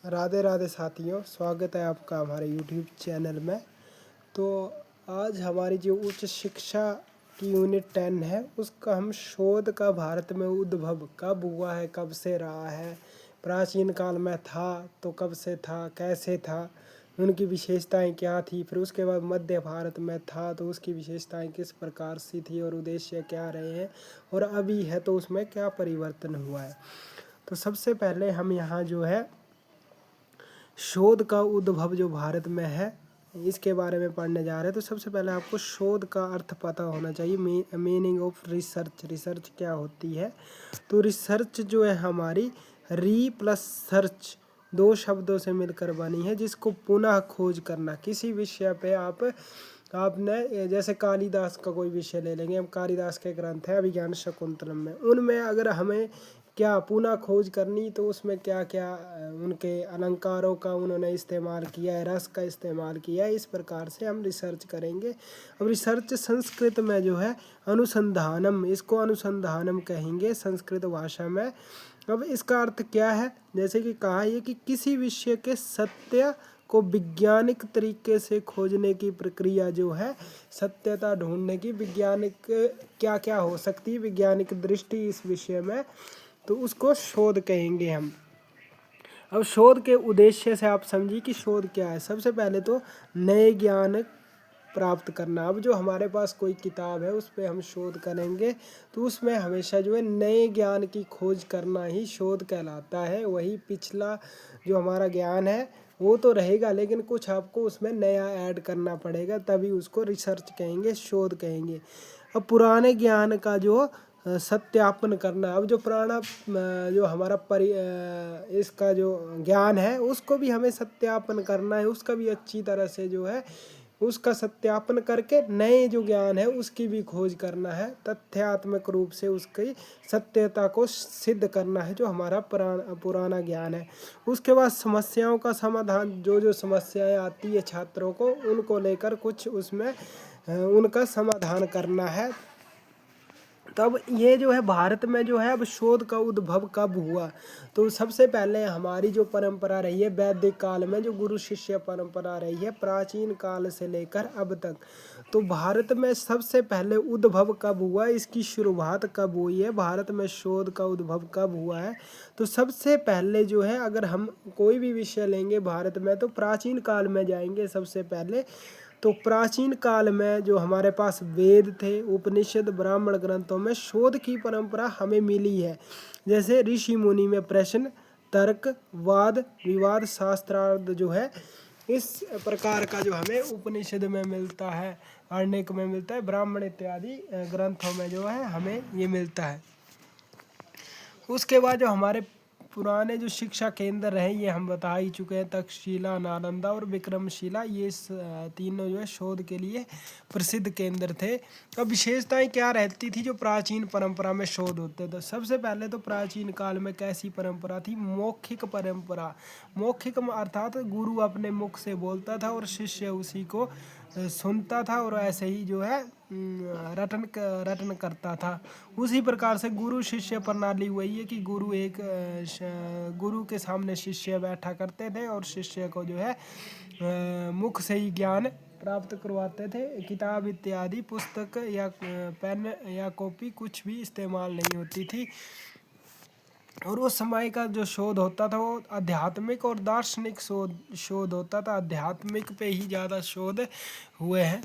राधे राधे साथियों, स्वागत है आपका हमारे YouTube चैनल में। तो आज हमारी जो उच्च शिक्षा की यूनिट 10 है, उसका हम शोध का भारत में उद्भव कब हुआ है, कब से रहा है, प्राचीन काल में था तो कब से था, कैसे था, उनकी विशेषताएं क्या थी, फिर उसके बाद मध्य भारत में था तो उसकी विशेषताएं किस प्रकार से थी और उद्देश्य क्या रहे हैं, और अभी है तो उसमें क्या परिवर्तन हुआ है। तो सबसे पहले हम यहाँ जो है शोध का उद्भव जो भारत में है इसके बारे में पढ़ने जा रहे हैं। तो सबसे पहले आपको शोध का अर्थ पता होना चाहिए, मीनिंग ऑफ रिसर्च। रिसर्च क्या होती है? तो रिसर्च जो है हमारी री प्लस सर्च दो शब्दों से मिलकर बनी है, जिसको पुनः खोज करना। किसी विषय पे आपने जैसे कालिदास का कोई विषय ले लेंगे हम, कालिदास के ग्रंथ है अभिज्ञान शकुंतलम में, उनमें अगर हमें क्या पुनः खोज करनी तो उसमें क्या क्या उनके अलंकारों का उन्होंने इस्तेमाल किया है, रस का इस्तेमाल किया है, इस प्रकार से हम रिसर्च करेंगे। अब रिसर्च संस्कृत में जो है अनुसंधानम, इसको अनुसंधानम कहेंगे संस्कृत भाषा में। अब इसका अर्थ क्या है? जैसे कि कहा है कि किसी विषय के सत्य को वैज्ञानिक तरीके से खोजने की प्रक्रिया जो है, सत्यता ढूंढने की वैज्ञानिक क्या क्या हो सकती है, वैज्ञानिक दृष्टि इस विषय में, तो उसको शोध कहेंगे हम। अब शोध के उद्देश्य से आप समझिए कि शोध क्या है। सबसे पहले तो नए ज्ञान प्राप्त करना। अब जो हमारे पास कोई किताब है उस पर हम शोध करेंगे तो उसमें हमेशा जो है नए ज्ञान की खोज करना ही शोध कहलाता है। वही पिछला जो हमारा ज्ञान है वो तो रहेगा, लेकिन कुछ आपको उसमें नया ऐड करना पड़ेगा, तभी उसको रिसर्च कहेंगे, शोध कहेंगे। अब पुराने ज्ञान का जो सत्यापन करना। अब जो पुराना जो हमारा इसका जो ज्ञान है उसको भी हमें सत्यापन करना है, उसका भी अच्छी तरह से जो है उसका सत्यापन करके नए जो ज्ञान है उसकी भी खोज करना है, तथ्यात्मक रूप से उसकी सत्यता को सिद्ध करना है जो हमारा पुराना ज्ञान है। उसके बाद समस्याओं का समाधान, जो समस्याएं आती है छात्रों को, उनको लेकर कुछ उसमें उनका समाधान करना है। तब ये जो है भारत में जो है अब शोध का उद्भव कब हुआ? तो सबसे पहले हमारी जो परंपरा रही है वैदिक काल में, जो गुरु शिष्य परंपरा रही है प्राचीन काल से लेकर अब तक, तो भारत में सबसे पहले उद्भव कब हुआ, इसकी शुरुआत कब हुई है, भारत में शोध का उद्भव कब हुआ है? तो सबसे पहले जो है अगर हम कोई भी विषय लेंगे भारत में तो प्राचीन काल में जाएंगे सबसे पहले। तो प्राचीन काल में जो हमारे पास वेद थे, उपनिषद, ब्राह्मण ग्रंथों में शोध की परंपरा हमें मिली है। जैसे ऋषि मुनि में प्रश्न, तर्क, वाद विवाद, शास्त्रार्थ जो है इस प्रकार का जो हमें उपनिषद में मिलता है, आरण्यक में मिलता है, ब्राह्मण इत्यादि ग्रंथों में जो है हमें ये मिलता है। उसके बाद जो हमारे पुराने जो शिक्षा केंद्र रहे ये हम बता ही चुके हैं, तक्षशिला, नालंदा और विक्रमशिला, ये तीनों जो है शोध के लिए प्रसिद्ध केंद्र थे। अब विशेषताएं क्या रहती थी जो प्राचीन परंपरा में शोध होते थे? सबसे पहले तो प्राचीन काल में कैसी परंपरा थी? मौखिक परंपरा। मौखिक अर्थात गुरु अपने मुख से बोलता था और शिष्य उसी को सुनता था और ऐसे ही जो है रटन करता था। उसी प्रकार से गुरु शिष्य प्रणाली वही है कि गुरु के सामने शिष्य बैठा करते थे और शिष्य को जो है मुख से ही ज्ञान प्राप्त करवाते थे। किताब इत्यादि पुस्तक या पेन या कॉपी कुछ भी इस्तेमाल नहीं होती थी। और उस समय का जो शोध होता था वो आध्यात्मिक और दार्शनिक शोध होता था। आध्यात्मिक पे ही ज़्यादा शोध हुए हैं।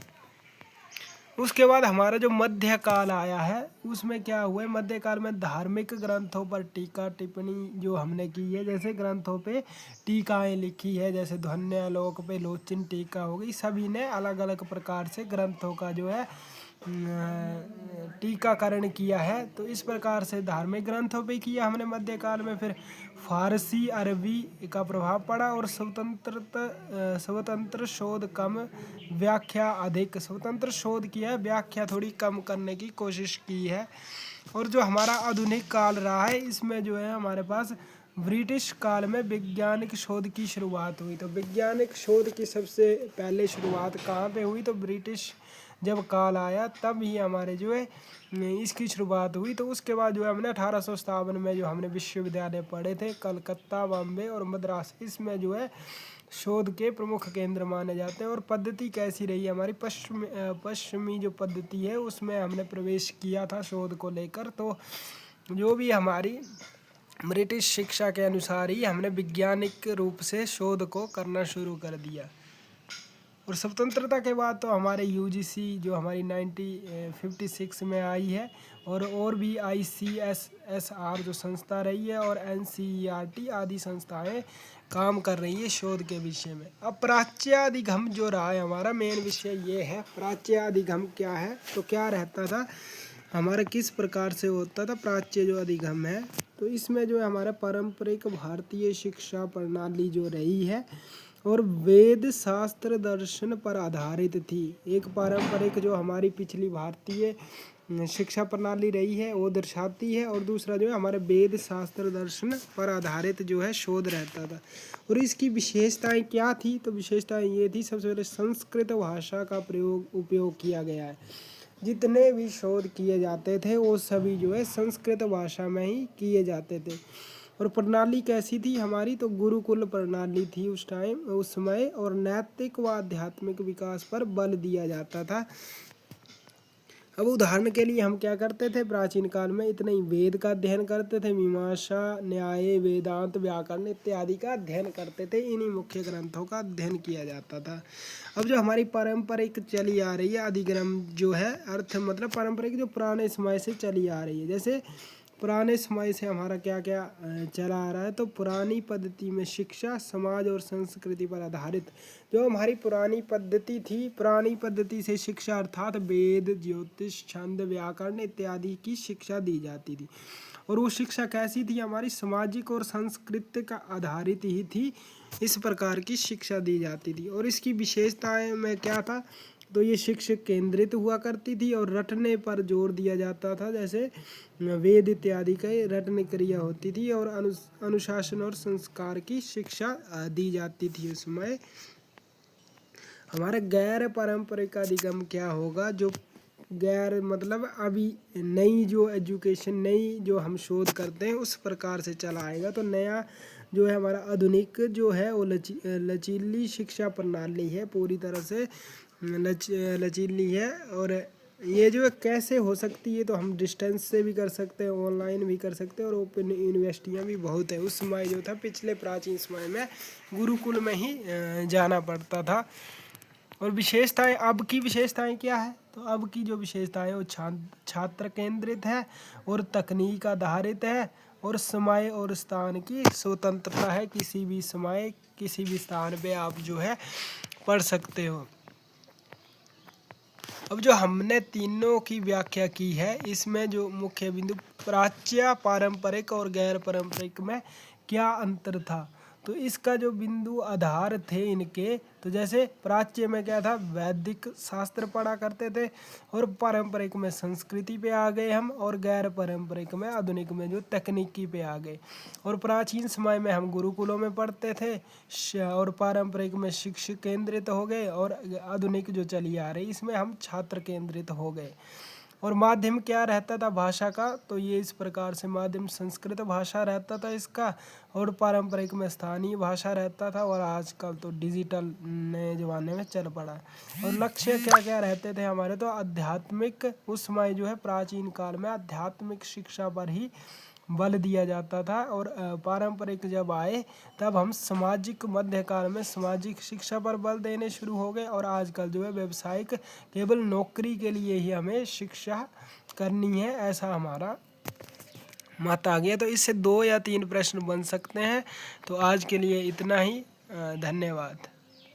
उसके बाद हमारा जो मध्य काल आया है उसमें क्या हुआ है? मध्य काल में धार्मिक ग्रंथों पर टीका टिप्पणी जो हमने की है, जैसे ग्रंथों पे टीकाएं लिखी है, जैसे ध्वन्यालोक पे लोचन टीका हो गई, सभी ने अलग अलग प्रकार से ग्रंथों का जो है टीकाकरण किया है। तो इस प्रकार से धार्मिक ग्रंथों पे किया हमने मध्यकाल में। फिर फारसी अरबी का प्रभाव पड़ा और स्वतंत्र शोध कम, व्याख्या अधिक। स्वतंत्र शोध किया है, व्याख्या थोड़ी कम करने की कोशिश की है। और जो हमारा आधुनिक काल रहा है इसमें जो है हमारे पास ब्रिटिश काल में वैज्ञानिक शोध की शुरुआत हुई। तो वैज्ञानिक शोध की सबसे पहले शुरुआत कहाँ पे हुई? तो ब्रिटिश जब काल आया तब ही हमारे जो है इसकी शुरुआत हुई। तो उसके बाद जो है हमने 1857 में जो हमने विश्वविद्यालय पढ़े थे, कलकत्ता, बॉम्बे और मद्रास, इसमें जो है शोध के प्रमुख केंद्र माने जाते हैं। और पद्धति कैसी रही हमारी, पश्चिमी जो पद्धति है उसमें हमने प्रवेश किया था शोध को लेकर। तो जो भी हमारी ब्रिटिश शिक्षा के अनुसार ही हमने वैज्ञानिक रूप से शोध को करना शुरू कर दिया। और स्वतंत्रता के बाद तो हमारे यूजीसी जो हमारी 1956 में आई है, और भी ICSSR जो संस्था रही है, और NCERT आदि संस्थाएं काम कर रही है शोध के विषय में। अब प्राच्याधिगम जो रहा है हमारा मेन विषय ये है। प्राच्याधिगम क्या है, तो क्या रहता था हमारा, किस प्रकार से होता था प्राच्य जो अधिगम है। तो इसमें जो है हमारा पारंपरिक भारतीय शिक्षा प्रणाली जो रही है और वेद शास्त्र दर्शन पर आधारित थी। एक पारंपरिक जो हमारी पिछली भारतीय शिक्षा प्रणाली रही है वो दर्शाती है, और दूसरा जो है हमारे वेद शास्त्र दर्शन पर आधारित जो है शोध रहता था। और इसकी विशेषताएं क्या थी, तो विशेषताएं ये थी, सबसे पहले संस्कृत भाषा का उपयोग किया गया है। जितने भी शोध किए जाते थे वो सभी जो है संस्कृत भाषा में ही किए जाते थे। और प्रणाली कैसी थी हमारी, तो गुरुकुल प्रणाली थी उस समय, और नैतिक व आध्यात्मिक विकास पर बल दिया जाता था। अब उदाहरण के लिए हम क्या करते थे, प्राचीन काल में इतने ही वेद का अध्ययन करते थे, मीमांसा, न्याय, वेदांत, व्याकरण इत्यादि का अध्ययन करते थे। इन्हीं मुख्य ग्रंथों का अध्ययन किया जाता था। अब जो हमारी पारंपरिक चली आ रही है अधिगम जो है, अर्थ मतलब पारंपरिक जो पुराने समय से चली आ रही है। जैसे पुराने समय से हमारा क्या क्या चला आ रहा है, तो पुरानी पद्धति में शिक्षा समाज और संस्कृति पर आधारित जो हमारी पुरानी पद्धति थी, पुरानी पद्धति से शिक्षा अर्थात वेद, ज्योतिष, छंद, व्याकरण इत्यादि की शिक्षा दी जाती थी। और वो शिक्षा कैसी थी हमारी, सामाजिक और सांस्कृतिक आधारित ही थी। इस प्रकार की शिक्षा दी जाती थी। और इसकी विशेषताएं में क्या था, तो ये शिक्षक केंद्रित हुआ करती थी और रटने पर जोर दिया जाता था। जैसे वेद इत्यादि का रटने क्रिया होती थी, और अनुशासन और संस्कार की शिक्षा दी जाती थी उसमें। हमारा गैर पारंपरिक अधिगम क्या होगा, जो गैर मतलब अभी नई जो एजुकेशन, नई जो हम शोध करते हैं उस प्रकार से चला आएगा। तो नया जो है हमारा आधुनिक जो है वो लचीली शिक्षा प्रणाली है, पूरी तरह से लचीली है। और ये जो है कैसे हो सकती है, तो हम डिस्टेंस से भी कर सकते हैं, ऑनलाइन भी कर सकते हैं, और ओपन यूनिवर्सिटियाँ भी बहुत है। उस समय जो था पिछले प्राचीन समय में गुरुकुल में ही जाना पड़ता था। और विशेषताएं, अब की विशेषताएं क्या है, तो अब की जो विशेषताएं वो छात्र केंद्रित है और तकनीक आधारित है, और समय और स्थान की स्वतंत्रता है। किसी भी समय किसी भी स्थान पे आप जो है पढ़ सकते हो। अब जो हमने तीनों की व्याख्या की है, इसमें जो मुख्य बिंदु प्राच्य, पारंपरिक और गैर पारंपरिक में क्या अंतर था, तो इसका जो बिंदु आधार थे इनके, तो जैसे प्राच्य में क्या था, वैदिक शास्त्र पढ़ा करते थे, और पारंपरिक में संस्कृति पे आ गए हम, और गैर पारंपरिक में आधुनिक में जो तकनीकी पे आ गए। और प्राचीन समय में हम गुरुकुलों में पढ़ते थे, और पारंपरिक में शिक्षक केंद्रित हो गए, और आधुनिक जो चली आ रही इसमें हम छात्र केंद्रित हो गए। और माध्यम क्या रहता था भाषा का, तो ये इस प्रकार से माध्यम संस्कृत भाषा रहता था इसका, और पारंपरिक में स्थानीय भाषा रहता था, और आजकल तो डिजिटल नए ज़माने में चल पड़ा। और लक्ष्य क्या क्या रहते थे हमारे, तो आध्यात्मिक, उस समय जो है प्राचीन काल में आध्यात्मिक शिक्षा पर ही बल दिया जाता था। और पारंपरिक जब आए तब हम सामाजिक, मध्यकाल में सामाजिक शिक्षा पर बल देने शुरू हो गए, और आजकल जो है व्यावसायिक, केवल नौकरी के लिए ही हमें शिक्षा करनी है, ऐसा हमारा मत आ गया। तो इससे 2 या 3 प्रश्न बन सकते हैं। तो आज के लिए इतना ही, धन्यवाद।